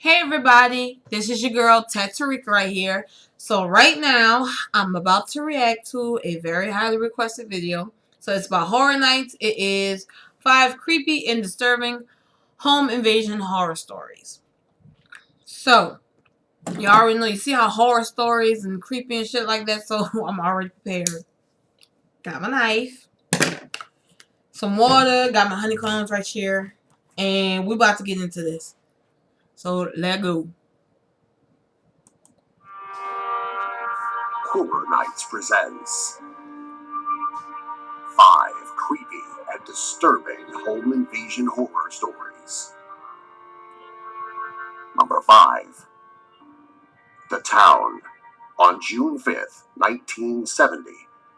Hey everybody, this is your girl TattooRika right here. So right now, I'm about to react to a very highly requested video. So it's about Horror Nights. It is 5 creepy and disturbing home invasion horror stories. So, you already know, you see how horror stories and creepy and shit like that, so I'm already prepared. Got my knife, some water, got my honeycombs right here, and we're about to get into this. So, let's go. Horror Nights presents 5 creepy and disturbing home invasion horror stories. Number 5. The Town. On June 5th, 1970,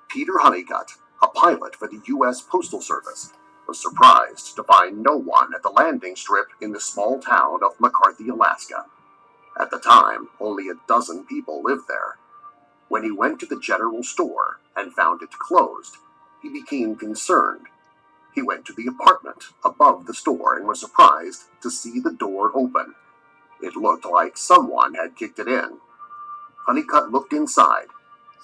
Peter Honeycutt, a pilot for the U.S. Postal Service, was surprised to find no one at the landing strip in the small town of McCarthy, Alaska. At the time, only a dozen people lived there. When he went to the general store and found it closed, he became concerned. He went to the apartment above the store and was surprised to see the door open. It looked like someone had kicked it in. Honeycutt looked inside,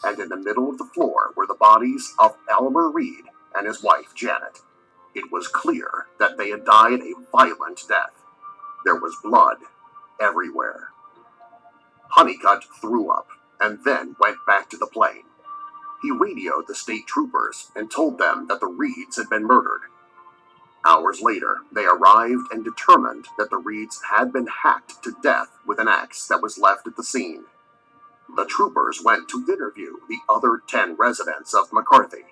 and in the middle of the floor were the bodies of Elmer Reed and his wife Janet. It was clear that they had died a violent death. There was blood everywhere. Honeycutt threw up and then went back to the plane. He radioed the state troopers and told them that the Reeds had been murdered. Hours later, they arrived and determined that the Reeds had been hacked to death with an axe that was left at the scene. The troopers went to interview the other 10 residents of McCarthy.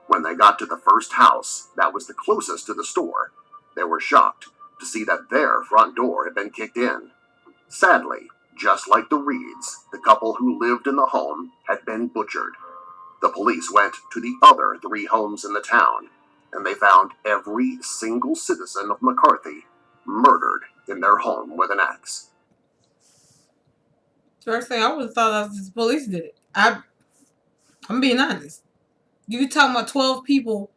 When they got to the first house that was the closest to the store, they were shocked to see that their front door had been kicked in. Sadly, just like the Reeds, the couple who lived in the home had been butchered. The police went to the other 3 homes in the town, and they found every single citizen of McCarthy murdered in their home with an axe. First thing I would have thought the police did it. I'm being honest. You talking about 12 people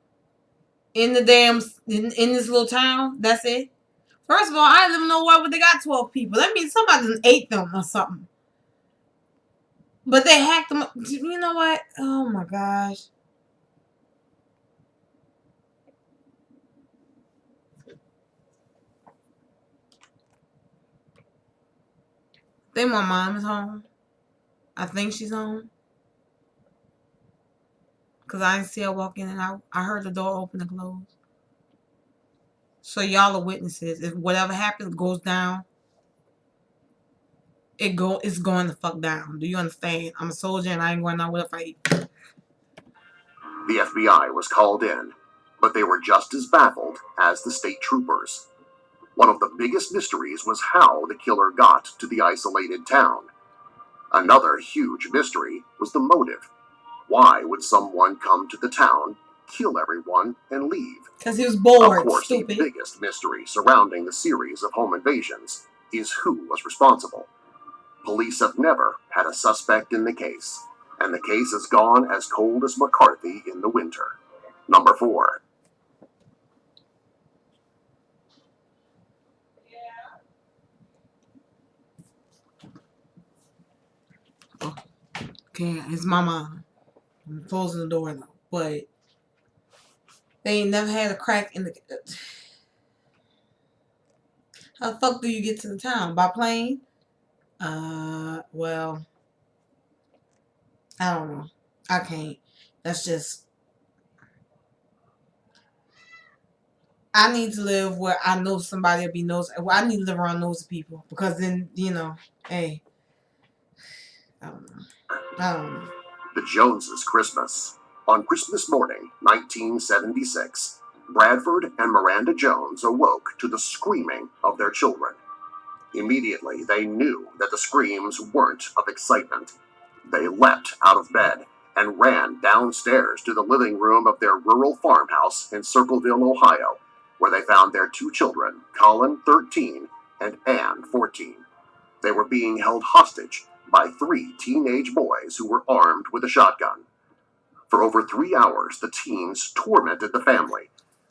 in the damn in this little town? That's it. First of all, I don't even know why would they got 12 people. That means somebody done ate them or something. But they hacked them up. You know what? Oh my gosh. I think my mom is home. I think she's home. Because I didn't see her walk in and out. I heard the door open and close. So y'all are witnesses. If whatever happens goes down, it's going the fuck down. Do you understand? I'm a soldier and I ain't going out with a fight. The FBI was called in, but they were just as baffled as the state troopers. One of the biggest mysteries was how the killer got to the isolated town. Another huge mystery was the motive. Why would someone come to the town, kill everyone, and leave? Because he was bored, of course, stupid. The biggest mystery surrounding the series of home invasions is who was responsible. Police have never had a suspect in the case, and the case has gone as cold as McCarthy in the winter. Number 4. Okay, it's my mom. I'm closing the door though, but they ain't never had a crack in the. How the fuck do you get to the town? By plane? Well, I don't know. I can't. That's just. I need to live where I know somebody will be nosy. Well, I need to live around nosy people because then, hey. I don't know. The Joneses' Christmas. On Christmas morning, 1976, Bradford and Miranda Jones awoke to the screaming of their children. Immediately, they knew that the screams weren't of excitement. They leapt out of bed and ran downstairs to the living room of their rural farmhouse in Circleville, Ohio, where they found their 2 children, Colin, 13, and Ann, 14. They were being held hostage by 3 teenage boys who were armed with a shotgun. For over 3 hours, the teens tormented the family.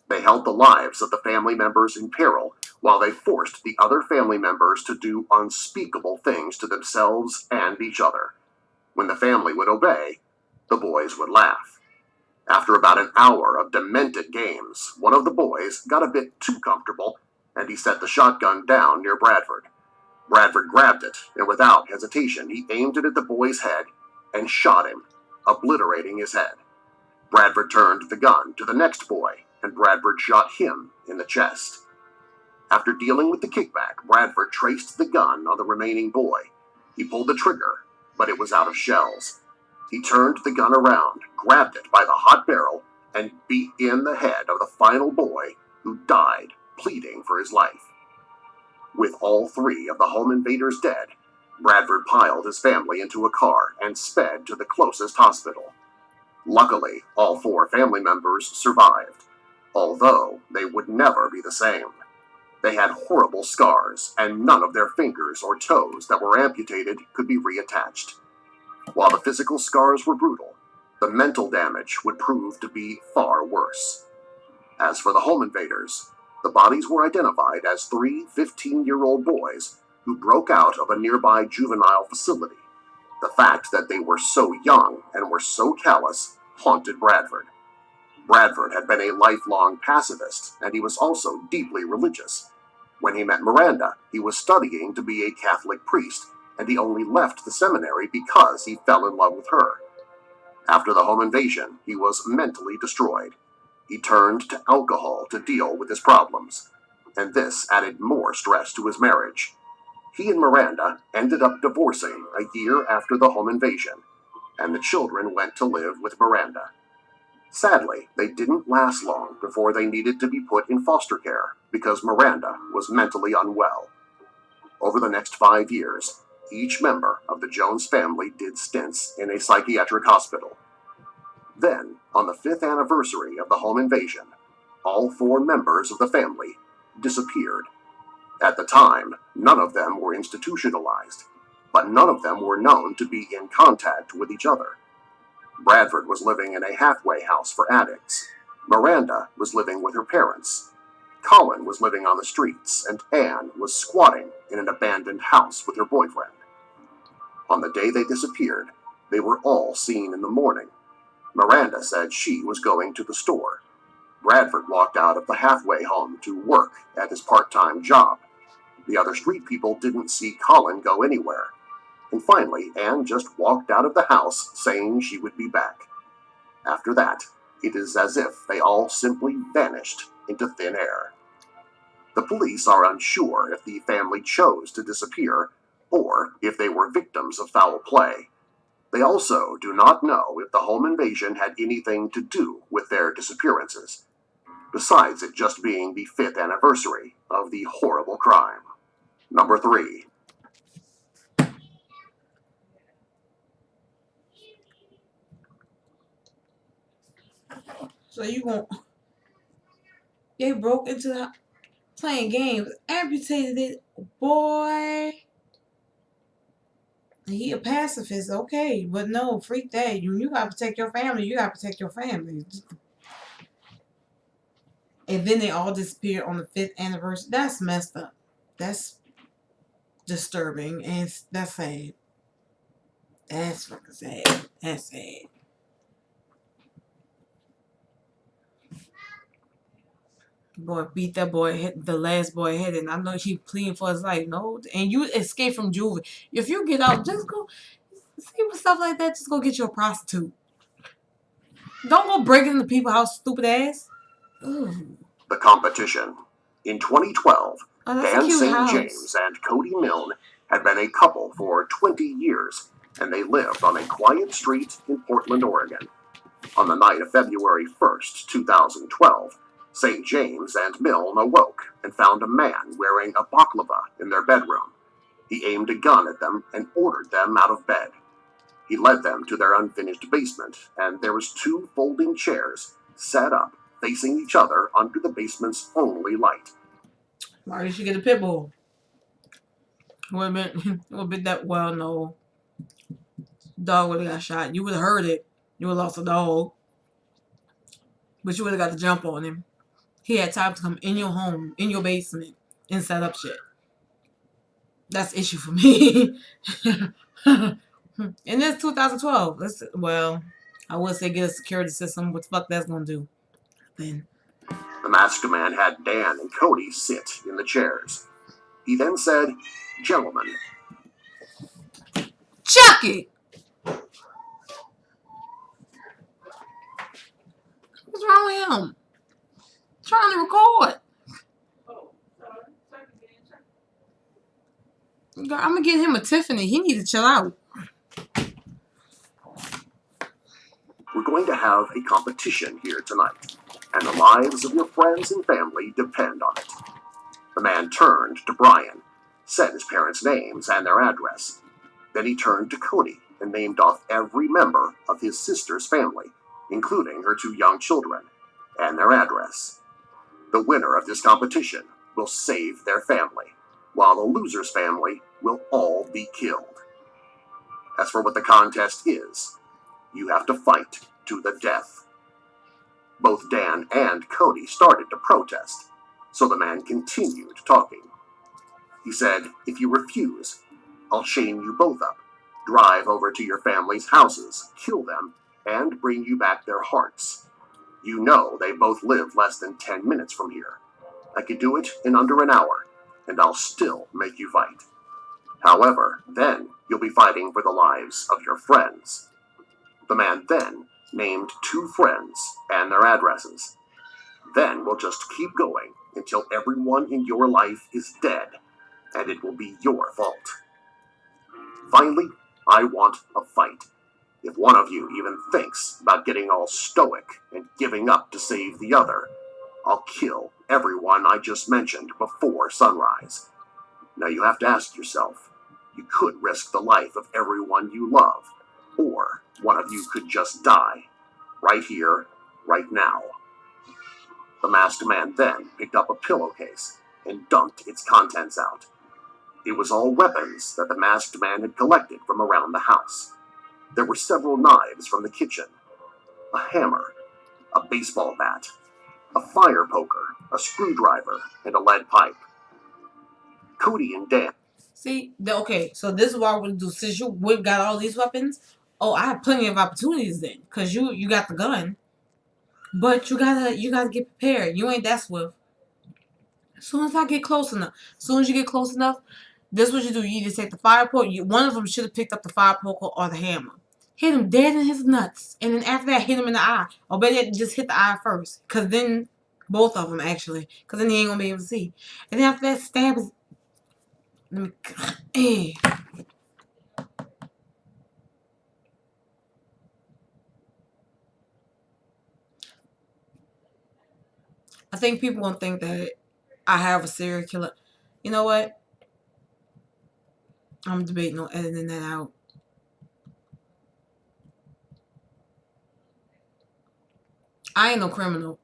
They held the lives of the family members in peril while they forced the other family members to do unspeakable things to themselves and each other. When the family would obey, the boys would laugh. After about an hour of demented games, one of the boys got a bit too comfortable, and he set the shotgun down near Bradford. Bradford grabbed it, and without hesitation, he aimed it at the boy's head and shot him, obliterating his head. Bradford turned the gun to the next boy, and Bradford shot him in the chest. After dealing with the kickback, Bradford traced the gun on the remaining boy. He pulled the trigger, but it was out of shells. He turned the gun around, grabbed it by the hot barrel, and beat in the head of the final boy, who died, pleading for his life. With all three of the home invaders dead, Bradford piled his family into a car and sped to the closest hospital. Luckily, all four family members survived, although they would never be the same. They had horrible scars, and none of their fingers or toes that were amputated could be reattached. While the physical scars were brutal, the mental damage would prove to be far worse. As for the home invaders, the bodies were identified as three 15-year-old boys who broke out of a nearby juvenile facility. The fact that they were so young and were so callous haunted Bradford. Bradford had been a lifelong pacifist, and he was also deeply religious. When he met Miranda, he was studying to be a Catholic priest, and he only left the seminary because he fell in love with her. After the home invasion, he was mentally destroyed. He turned to alcohol to deal with his problems, and this added more stress to his marriage. He and Miranda ended up divorcing a year after the home invasion, and the children went to live with Miranda. Sadly, they didn't last long before they needed to be put in foster care because Miranda was mentally unwell. Over the next 5 years, each member of the Jones family did stints in a psychiatric hospital. Then, on the 5th anniversary of the home invasion, all four members of the family disappeared. At the time, none of them were institutionalized, but none of them were known to be in contact with each other. Bradford was living in a halfway house for addicts. Miranda was living with her parents. Colin was living on the streets, and Anne was squatting in an abandoned house with her boyfriend. On the day they disappeared, they were all seen in the morning. Miranda said she was going to the store. Bradford walked out of the halfway home to work at his part-time job. The other street people didn't see Colin go anywhere. And finally, Anne just walked out of the house saying she would be back. After that, it is as if they all simply vanished into thin air. The police are unsure if the family chose to disappear or if they were victims of foul play. They also do not know if the home invasion had anything to do with their disappearances, besides it just being the 5th anniversary of the horrible crime. Number 3. So they broke into the playing games, amputated it, boy. He a pacifist, okay, but no, freak that. You gotta protect your family. You gotta protect your family. And then they all disappeared on the 5th anniversary. That's messed up. That's disturbing, and that's sad. That's fucking sad. That's sad. Boy beat that boy, hit the last boy head, and I know he pleading for his life. No, and you escape from juvie. If you get out, just go see with stuff like that. Just go get you a prostitute. Don't go breaking into people's house, stupid ass. Ooh. The competition. In 2012, Dan St. House. James and Cody Milne had been a couple for 20 years, and they lived on a quiet street in Portland, Oregon. On the night of February 1st, 2012, St. James and Milne awoke and found a man wearing a baklava in their bedroom. He aimed a gun at them and ordered them out of bed. He led them to their unfinished basement, and there was 2 folding chairs set up facing each other under the basement's only light. Why did she get a pit bull? Would have been that, well, no. Dog would have got shot. You would have heard it. You would have lost a dog. But you would have got to jump on him. He had time to come in your home, in your basement, and set up shit. That's issue for me. And it's 2012. Well, I would say get a security system. What the fuck that's gonna do? Then The masked man had Dan and Cody sit in the chairs. He then said, "Gentlemen." Chucky, what's wrong with him? Trying to record. Girl, I'm gonna get him a Tiffany. He needs to chill out. "We're going to have a competition here tonight, and the lives of your friends and family depend on it." The man turned to Brian, said his parents' names and their address. Then he turned to Cody and named off every member of his sister's family, including her 2 young children, and their address. The winner of this competition will save their family, while the loser's family will all be killed. As for what the contest is, you have to fight to the death. Both Dan and Cody started to protest, so the man continued talking. He said, "If you refuse, I'll chain you both up, drive over to your family's houses, kill them, and bring you back their hearts. You know they both live less than 10 minutes from here. I could do it in under an hour, and I'll still make you fight. However, then you'll be fighting for the lives of your friends." The man then named 2 friends and their addresses. "Then we'll just keep going until everyone in your life is dead, and it will be your fault. Finally, I want a fight. If one of you even thinks about getting all stoic and giving up to save the other, I'll kill everyone I just mentioned before sunrise. Now you have to ask yourself, you could risk the life of everyone you love, or one of you could just die, right here, right now." The masked man then picked up a pillowcase and dumped its contents out. It was all weapons that the masked man had collected from around the house. There were several knives from the kitchen, a hammer, a baseball bat, a fire poker, a screwdriver, and a lead pipe. Cody and Dan. See, okay, so this is what I would do. Since we've got all these weapons, oh, I have plenty of opportunities then, cause you got the gun, but you gotta get prepared. You ain't that swift. As soon as I get close enough, as soon as you get close enough, this is what you do. You either take the fire poker. One of them should have picked up the fire poker or the hammer. Hit him dead in his nuts, and then after that, hit him in the eye. Or better yet, just hit the eye first, cause then both of them actually, cause then he ain't gonna be able to see. And then after that, stab his. Let me. Hey. I think people gonna think that I have a serial killer. You know what? I'm debating on editing that out. I ain't no criminal.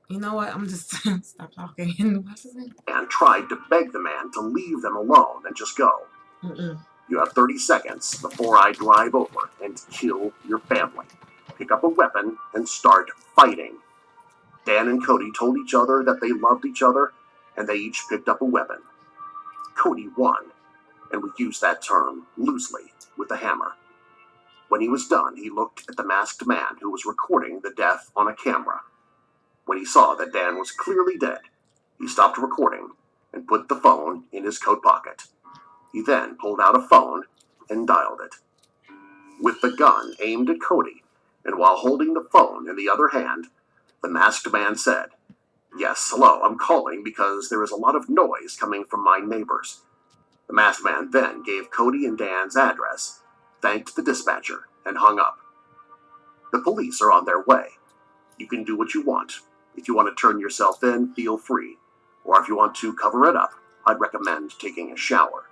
You know what? I'm just stop talking. What's his name? And tried to beg the man to leave them alone and just go. Mm-mm. You have 30 seconds before I drive over and kill your family. Pick up a weapon and start fighting. Dan and Cody told each other that they loved each other, and they each picked up a weapon. Cody won, and we use that term loosely with the hammer. When he was done, he looked at the masked man who was recording the death on a camera. When he saw that Dan was clearly dead, he stopped recording and put the phone in his coat pocket. He then pulled out a phone and dialed it. With the gun aimed at Cody, and while holding the phone in the other hand, the masked man said, "Yes, hello, I'm calling because there is a lot of noise coming from my neighbors." The masked man then gave Cody and Dan's address, thanked the dispatcher, and hung up. "The police are on their way. You can do what you want. If you want to turn yourself in, feel free. Or if you want to cover it up, I'd recommend taking a shower."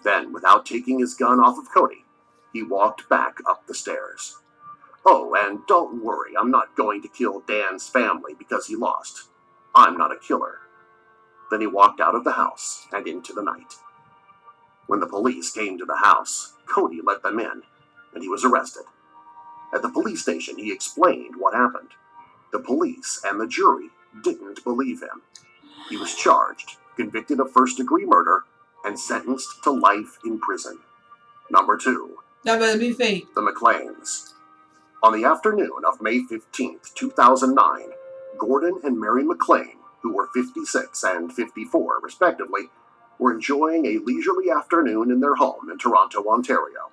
Then, without taking his gun off of Cody, he walked back up the stairs. "Oh, and don't worry, I'm not going to kill Dan's family because he lost. I'm not a killer." Then he walked out of the house and into the night. When the police came to the house, Cody let them in, and he was arrested. At the police station, he explained what happened. The police and the jury didn't believe him. He was charged convicted of first-degree murder, and sentenced to life in prison. Number 2. That better be fake. The MacLains. On the afternoon of May 15, 2009, Gordon and Mary MacLain, who were 56 and 54 respectively, were enjoying a leisurely afternoon in their home in Toronto, Ontario.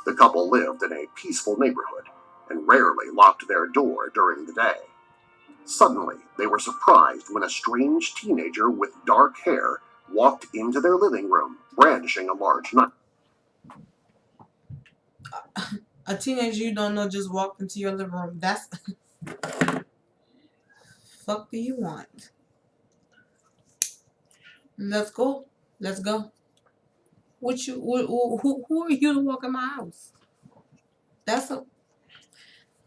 The couple lived in a peaceful neighborhood and rarely locked their door during the day. Suddenly, they were surprised when a strange teenager with dark hair walked into their living room, brandishing a large knife. A teenager you don't know just walked into your living room. That's... fuck do you want? Let's go. Let's go. Who are you to walk in my house? That's a...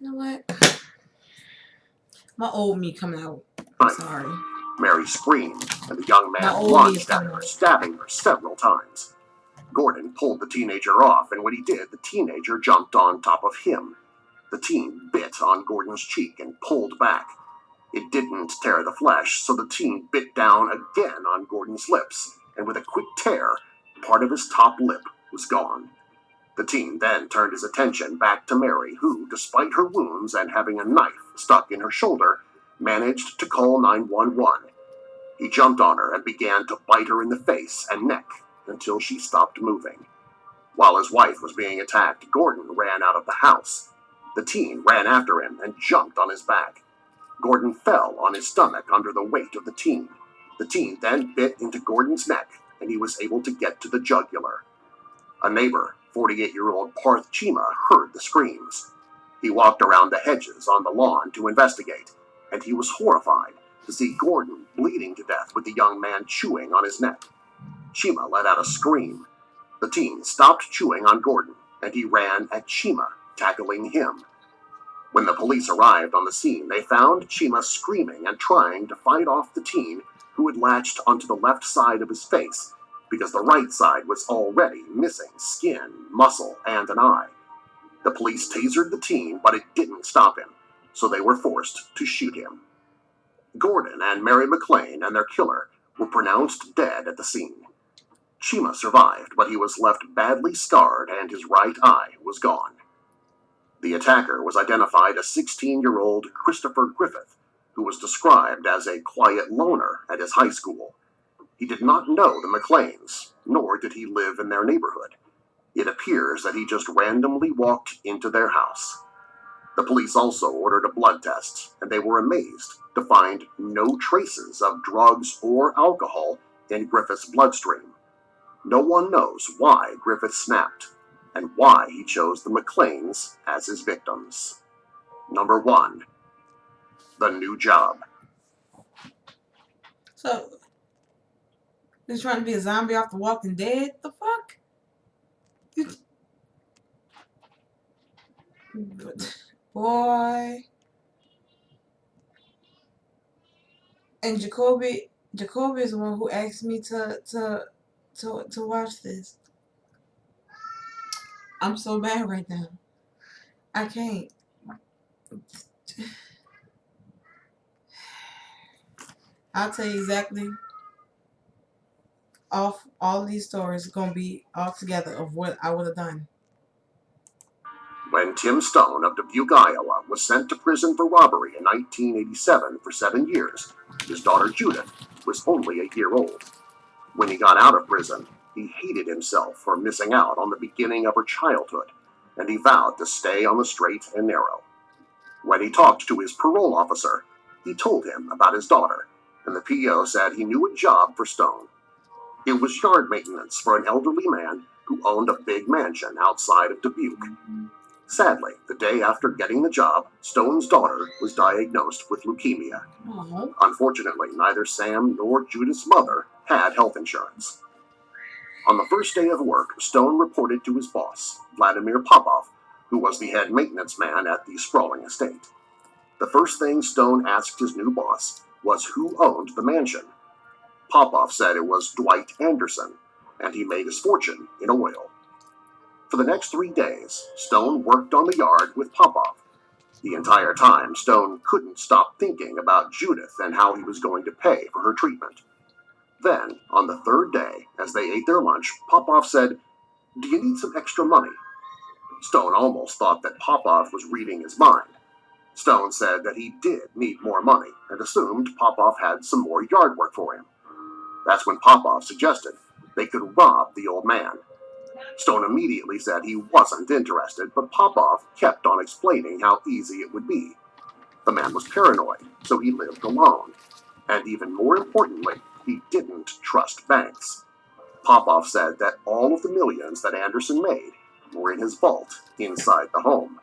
You know what? My old me coming out. I'm sorry. Mary screamed, and the young man lunged at her, stabbing her several times. Gordon pulled the teenager off, and when he did, the teenager jumped on top of him. The teen bit on Gordon's cheek and pulled back. It didn't tear the flesh, so the teen bit down again on Gordon's lips, and with a quick tear, part of his top lip was gone. The teen then turned his attention back to Mary, who, despite her wounds and having a knife stuck in her shoulder, managed to call 911. He jumped on her and began to bite her in the face and neck until she stopped moving. While his wife was being attacked, Gordon ran out of the house. The teen ran after him and jumped on his back. Gordon fell on his stomach under the weight of the teen. The teen then bit into Gordon's neck, and he was able to get to the jugular. A neighbor, 48-year-old Parth Chima, heard the screams. He walked around the hedges on the lawn to investigate, and he was horrified to see Gordon bleeding to death with the young man chewing on his neck. Chima let out a scream. The teen stopped chewing on Gordon, and he ran at Chima, tackling him. When the police arrived on the scene, they found Chima screaming and trying to fight off the teen who had latched onto the left side of his face because the right side was already missing skin, muscle, and an eye. The police tasered the teen, but it didn't stop him, so they were forced to shoot him. Gordon and Mary MacLain and their killer were pronounced dead at the scene. Chima survived, but he was left badly scarred and his right eye was gone. The attacker was identified as 16-year-old Christopher Griffith, who was described as a quiet loner at his high school. He did not know the MacLains, nor did he live in their neighborhood. It appears that he just randomly walked into their house. The police also ordered a blood test, and they were amazed to find no traces of drugs or alcohol in Griffith's bloodstream. No one knows why Griffith snapped, and why he chose the MacLains as his victims. Number 1. The new job. So, he's trying to be a zombie off The Walking Dead? The fuck? Boy. And Jacoby is the one who asked me to watch this. I'm so mad right now. I can't. I'll tell you exactly. All these stories are gonna be all together of what I would have done. When Tim Stone of Dubuque, Iowa, was sent to prison for robbery in 1987 for 7 years, his daughter Judith was only a year old. When he got out of prison, he hated himself for missing out on the beginning of her childhood, and he vowed to stay on the straight and narrow. When he talked to his parole officer, he told him about his daughter, and the PO said he knew a job for Stone. It was yard maintenance for an elderly man who owned a big mansion outside of Dubuque. Sadly, the day after getting the job, Stone's daughter was diagnosed with leukemia. Aww. Unfortunately, neither Sam nor Judith's mother had health insurance. On the first day of work, Stone reported to his boss, Vladimir Popov, who was the head maintenance man at the sprawling estate. The first thing Stone asked his new boss was who owned the mansion. Popov said it was Dwight Anderson, and he made his fortune in oil. For the next 3 days, Stone worked on the yard with Popov. The entire time, Stone couldn't stop thinking about Judith and how he was going to pay for her treatment. Then, on the third day, as they ate their lunch, Popoff said, "Do you need some extra money?" Stone almost thought that Popoff was reading his mind. Stone said that he did need more money and assumed Popoff had some more yard work for him. That's when Popoff suggested they could rob the old man. Stone immediately said he wasn't interested, but Popoff kept on explaining how easy it would be. The man was paranoid, so he lived alone. And even more importantly, he didn't trust banks. Popoff said that all of the millions that Anderson made were in his vault inside the home.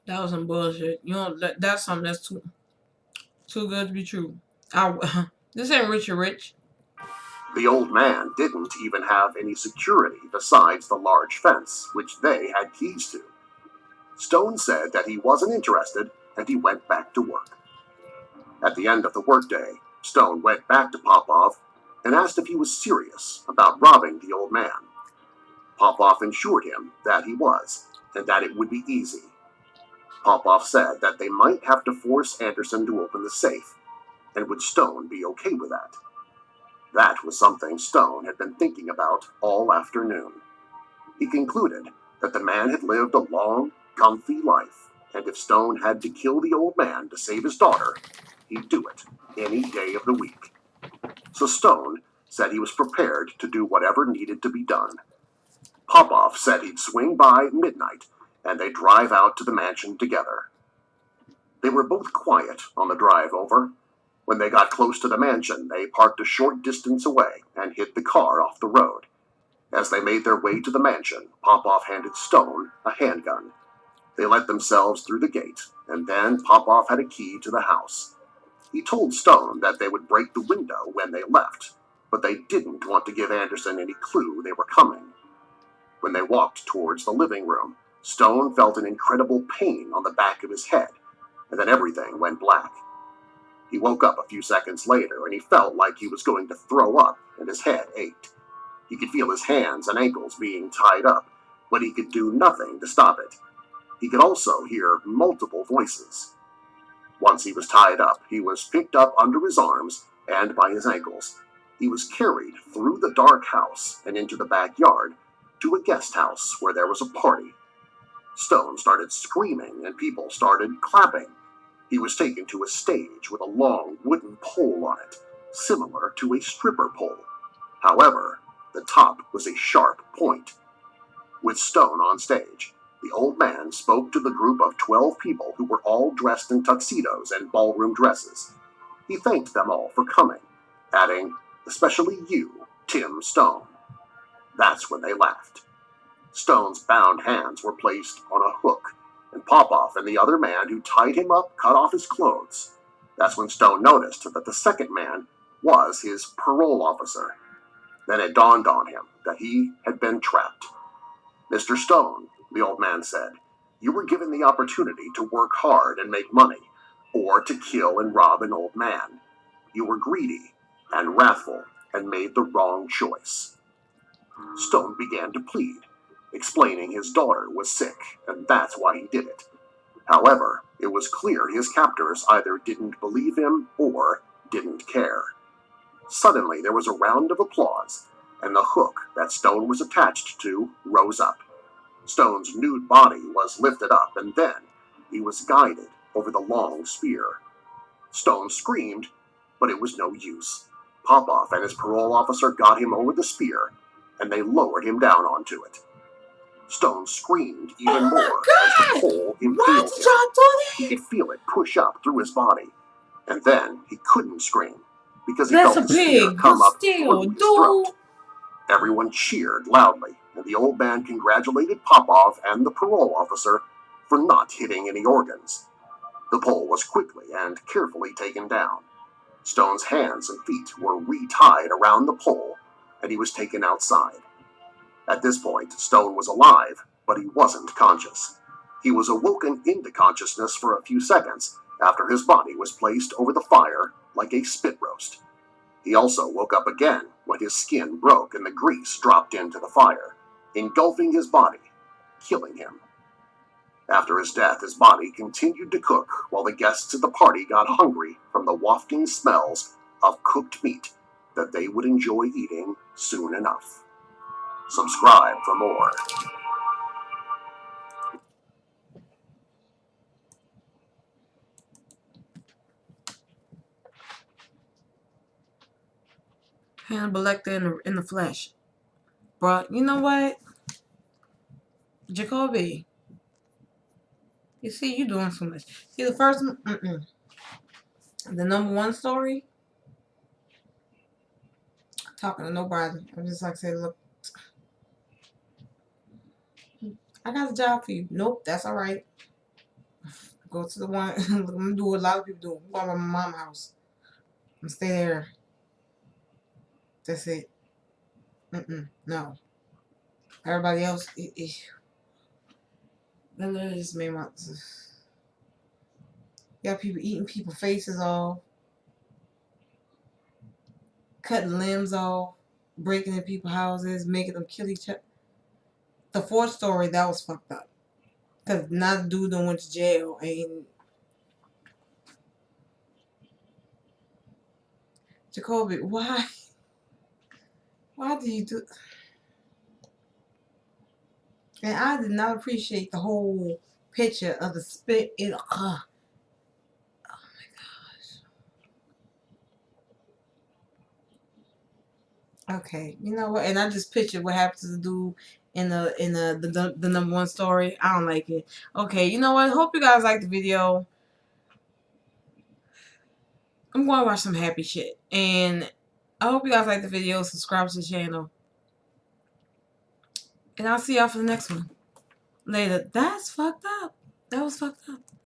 That was some bullshit. You know, that's something that's too good to be true. This ain't Richard Rich. The old man didn't even have any security besides the large fence, which they had keys to. Stone said that he wasn't interested, and he went back to work. At the end of the workday, Stone went back to Popoff and asked if he was serious about robbing the old man. Popoff assured him that he was, and that it would be easy. Popoff said that they might have to force Anderson to open the safe, and would Stone be okay with that? That was something Stone had been thinking about all afternoon. He concluded that the man had lived a long, comfy life, and if Stone had to kill the old man to save his daughter, he'd do it any day of the week. So Stone said he was prepared to do whatever needed to be done. Popoff said he'd swing by midnight, and they'd drive out to the mansion together. They were both quiet on the drive over. When they got close to the mansion, they parked a short distance away and hid the car off the road. As they made their way to the mansion, Popoff handed Stone a handgun. They let themselves through the gate, and then Popoff had a key to the house. He told Stone that they would break the window when they left, but they didn't want to give Anderson any clue they were coming. When they walked towards the living room, Stone felt an incredible pain on the back of his head, and then everything went black. He woke up a few seconds later, and he felt like he was going to throw up, and his head ached. He could feel his hands and ankles being tied up, but he could do nothing to stop it. He could also hear multiple voices. Once he was tied up, he was picked up under his arms and by his ankles. He was carried through the dark house and into the backyard to a guest house where there was a party. Stone started screaming and people started clapping. He was taken to a stage with a long wooden pole on it, similar to a stripper pole. However, the top was a sharp point. With Stone on stage, the old man spoke to the group of 12 people who were all dressed in tuxedos and ballroom dresses. He thanked them all for coming, adding, "Especially you, Tim Stone." That's when they laughed. Stone's bound hands were placed on a hook, and Popoff and the other man who tied him up cut off his clothes. That's when Stone noticed that the second man was his parole officer. Then it dawned on him that he had been trapped. "Mr. Stone," the old man said, "you were given the opportunity to work hard and make money, or to kill and rob an old man. You were greedy and wrathful and made the wrong choice." Stone began to plead, explaining his daughter was sick, and that's why he did it. However, it was clear his captors either didn't believe him or didn't care. Suddenly, there was a round of applause, and the hook that Stone was attached to rose up. Stone's nude body was lifted up, and then he was guided over the long spear. Stone screamed, but it was no use. Popoff and his parole officer got him over the spear, and they lowered him down onto it. Stone screamed even more as the pole impaled him. He could feel it push up through his body, and then he couldn't scream because he felt the spear come up through his throat. Everyone cheered loudly, and the old man congratulated Popoff and the parole officer for not hitting any organs. The pole was quickly and carefully taken down. Stone's hands and feet were re-tied around the pole, and he was taken outside. At this point, Stone was alive, but he wasn't conscious. He was awoken into consciousness for a few seconds after his body was placed over the fire like a spit roast. He also woke up again when his skin broke and the grease dropped into the fire, engulfing his body, killing him. After his death, his body continued to cook while the guests at the party got hungry from the wafting smells of cooked meat that they would enjoy eating soon enough. Subscribe for more. Hannibal Lecter in the flesh. Bruh, you know what? Jacoby. You see, you doing so much. See, the first one, the number one story, talking to nobody. I'm just like, say, look, I got a job for you. Nope, that's all right. Go to the one, I'm going to do what a lot of people do. Go to my mom's house. I'm stay there. That's it. No. Everybody else, that literally just made my... Got people eating people's faces off, cutting limbs off, breaking in people's houses, making them kill each other. The fourth story, that was fucked up. Because now the dude done went to jail. And Jacoby, why? Why did you do... And I did not appreciate the whole picture of the spit. Oh my gosh. Okay, you know what? And I just pictured what happened to the dude in the number one story. I don't like it. Okay, you know what? Hope you guys liked the video. I'm going to watch some happy shit. And I hope you guys like the video. Subscribe to the channel. And I'll see y'all for the next one. Later. That's fucked up. That was fucked up.